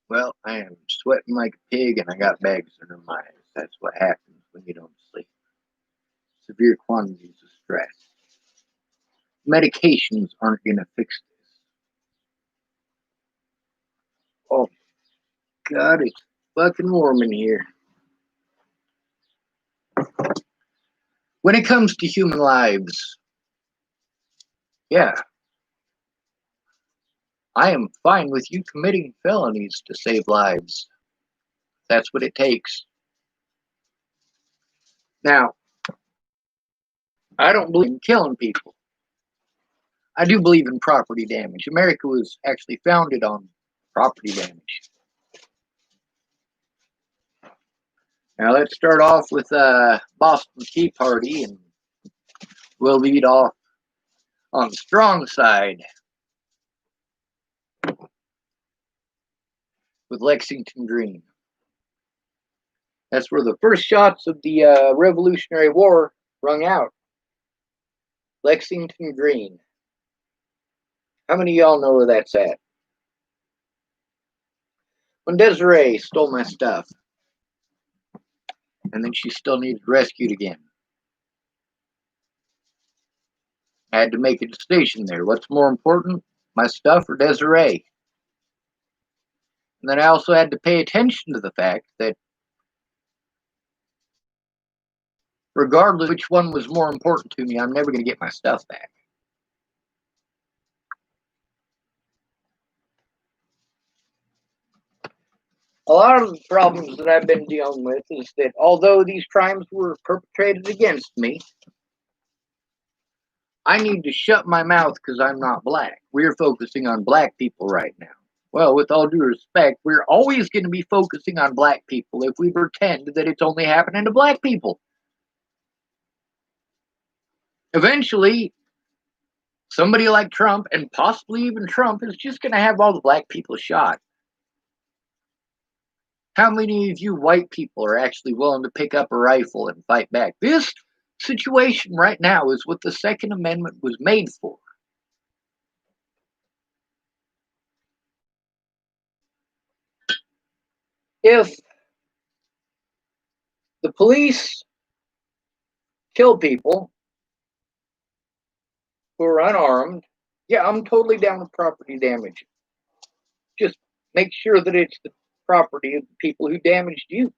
Well, I am sweating like a pig and I got bags under my eyes. That's what happens when you don't sleep. Severe quantities of stress. Medications aren't going to fix this. Oh, God, it's fucking warm in here. When it comes to human lives, yeah, I am fine with you committing felonies to save lives. That's what it takes. Now, I don't believe in killing people. I do believe in property damage. America was actually founded on property damage. Now let's start off with Boston Tea Party, and we'll lead off on the strong side with Lexington Green. That's where the first shots of the Revolutionary War rung out. Lexington Green. How many of y'all know where that's at? When Desiree stole my stuff, and then she still needed rescued again. I had to make a decision there. What's more important, my stuff or Desiree? And then I also had to pay attention to the fact that regardless of which one was more important to me, I'm never going to get my stuff back. A lot of the problems that I've been dealing with is that although these crimes were perpetrated against me, I need to shut my mouth because I'm not black. We're focusing on black people right now. Well, with all due respect, we're always going to be focusing on black people if we pretend that it's only happening to black people. Eventually, somebody like Trump, and possibly even Trump, is just going to have all the black people shot. How many of you white people are actually willing to pick up a rifle and fight back? This situation right now is what the Second Amendment was made for. If the police kill people who are unarmed, yeah, I'm totally down with property damage. Just make sure that it's the property of the people who damaged you.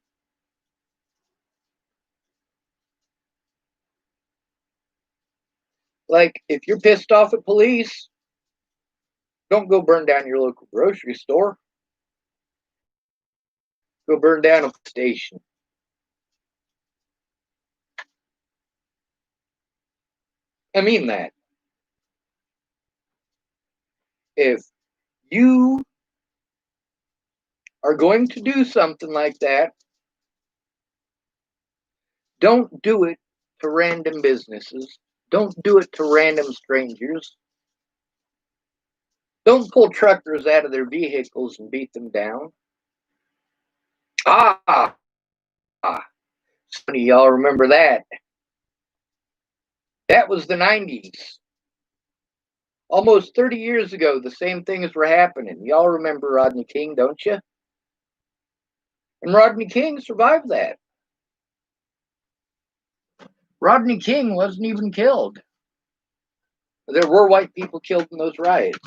Like, if you're pissed off at police, don't go burn down your local grocery store. Go burn down a station. I mean that. If you are going to do something like that, don't do it to random businesses. Don't do it to random strangers. Don't pull truckers out of their vehicles and beat them down. Ah, some of y'all remember that. That was the 90s. Almost 30 years ago, the same things were happening. Y'all remember Rodney King, don't you? And Rodney King survived that. Rodney King wasn't even killed. There were white people killed in those riots.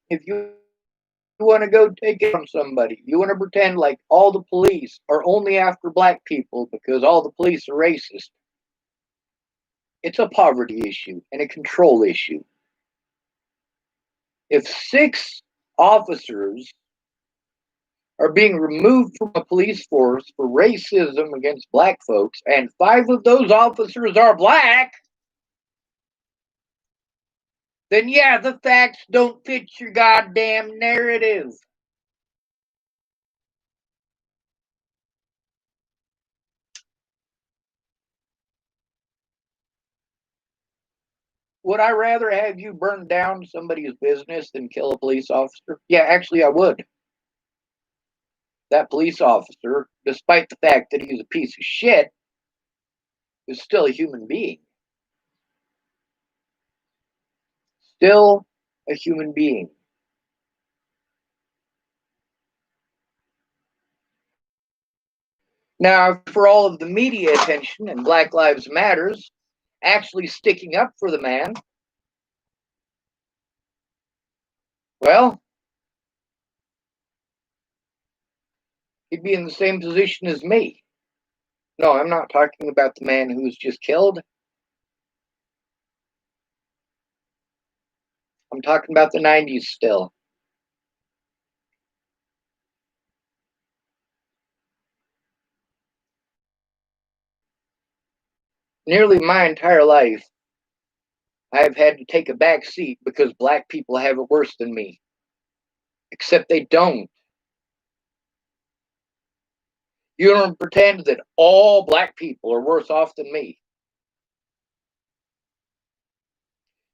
If you want to go take it from somebody, you want to pretend like all the police are only after black people because all the police are racist. It's a poverty issue and a control issue. If 6 officers are being removed from a police force for racism against black folks, and 5 of those officers are black, then yeah, the facts don't fit your goddamn narrative. Would I rather have you burn down somebody's business than kill a police officer? Yeah, actually, I would. That police officer, despite the fact that he's a piece of shit, is still a human being. Still a human being. Now, for all of the media attention and Black Lives Matters actually sticking up for the man, well, he'd be in the same position as me. No, I'm not talking about the man who was just killed. I'm talking about the 90s still. Nearly my entire life, I've had to take a back seat because black people have it worse than me. Except they don't. You don't pretend that all black people are worse off than me.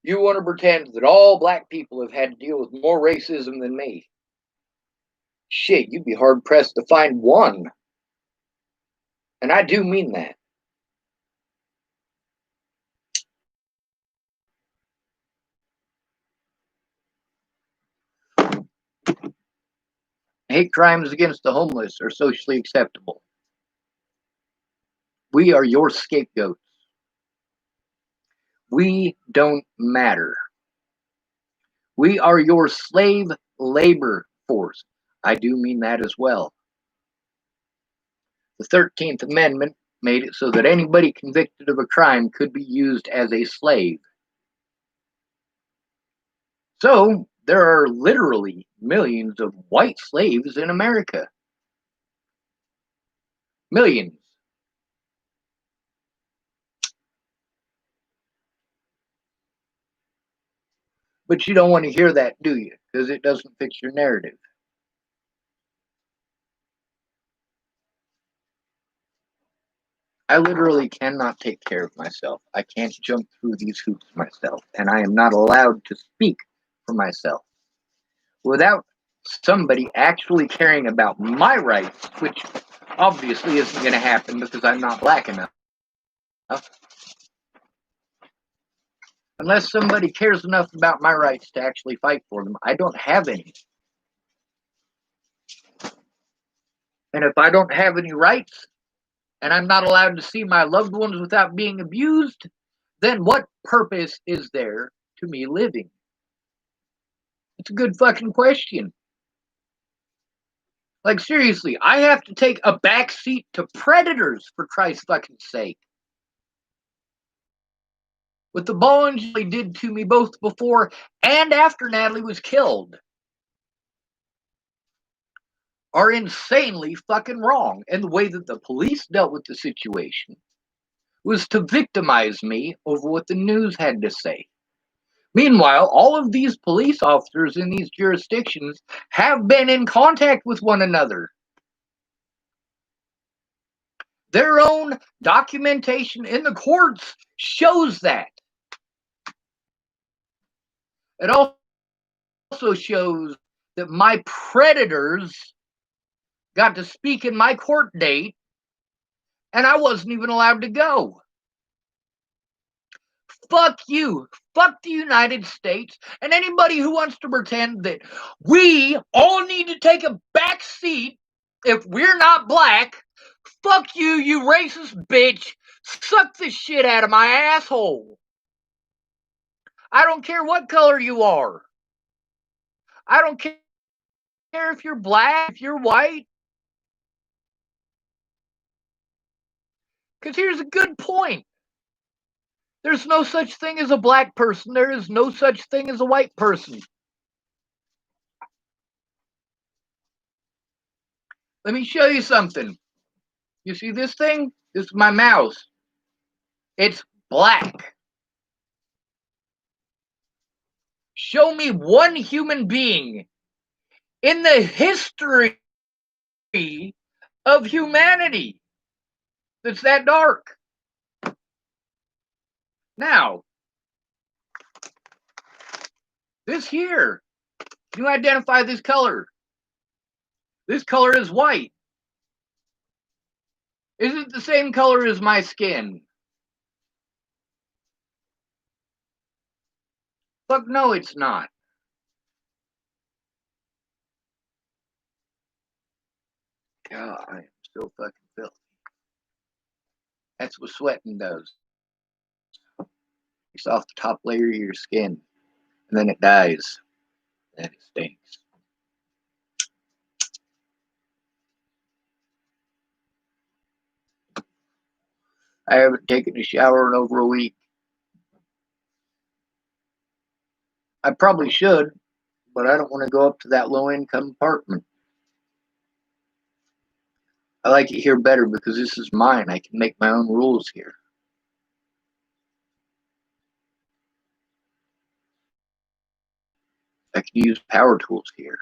You want to pretend that all black people have had to deal with more racism than me. Shit, you'd be hard pressed to find one. And I do mean that. Hate crimes against the homeless are socially acceptable. We are your scapegoats. We don't matter. We are your slave labor force. I do mean that as well. The 13th Amendment made it so that anybody convicted of a crime could be used as a slave. So there are literally millions of white slaves in America. Millions. But you don't want to hear that, do you? Because it doesn't fit your narrative. I literally cannot take care of myself. I can't jump through these hoops myself, and I am not allowed to speak for myself. Without somebody actually caring about my rights, which obviously isn't going to happen because I'm not black enough. Unless somebody cares enough about my rights to actually fight for them, I don't have any. And if I don't have any rights, and I'm not allowed to see my loved ones without being abused, then what purpose is there to me living? It's a good fucking question. Like, seriously, I have to take a back seat to predators, for Christ's fucking sake. What the Bollinger did to me both before and after Natalie was killed are insanely fucking wrong. And the way that the police dealt with the situation was to victimize me over what the news had to say. Meanwhile, all of these police officers in these jurisdictions have been in contact with one another. Their own documentation in the courts shows that. It also shows that my predators got to speak in my court date, and I wasn't even allowed to go. Fuck you. Fuck the United States and anybody who wants to pretend that we all need to take a back seat if we're not black. Fuck you, you racist bitch. Suck the shit out of my asshole. I don't care what color you are. I don't care if you're black, if you're white. Because here's a good point. There's no such thing as a black person. There is no such thing as a white person. Let me show you something. You see this thing? This is my mouse. It's black. Show me one human being in the history of humanity that's that dark. Now, this here, you identify this color. This color is white. Is it the same color as my skin? Fuck no, it's not. God, I am so fucking filthy. That's what sweating does. It's off the top layer of your skin, and then it dies. And it stinks. I haven't taken a shower in over a week. I probably should, but I don't want to go up to that low income apartment. I like it here better because this is mine. I can make my own rules here. I can use power tools here.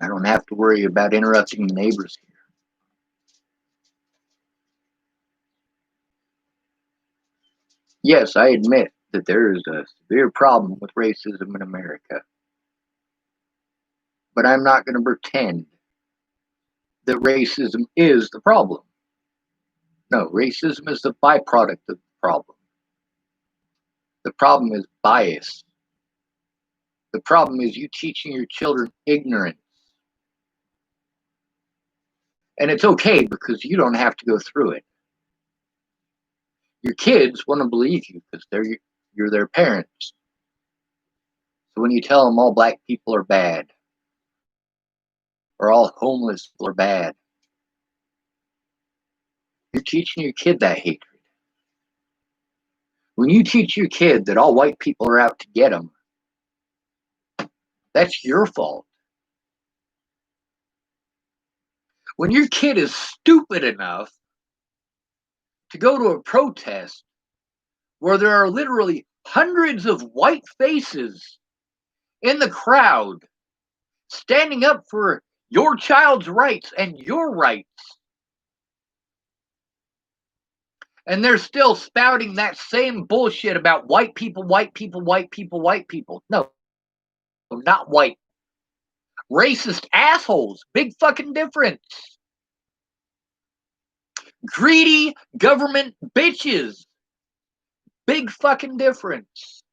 I don't have to worry about interrupting the neighbors here. Yes, I admit that there is a severe problem with racism in America. But I'm not going to pretend that racism is the problem. No, racism is the byproduct of the problem. The problem is bias. The problem is you teaching your children ignorance. And it's okay because you don't have to go through it. Your kids want to believe you because you're their parents. So when you tell them all black people are bad, or all homeless people are bad, you're teaching your kid that hatred. When you teach your kid that all white people are out to get them, that's your fault. When your kid is stupid enough to go to a protest where there are literally hundreds of white faces in the crowd standing up for your child's rights and your rights, and they're still spouting that same bullshit about white people, white people, white people, white people. No, not white. Racist assholes. Big fucking difference. Greedy government bitches. Big fucking difference.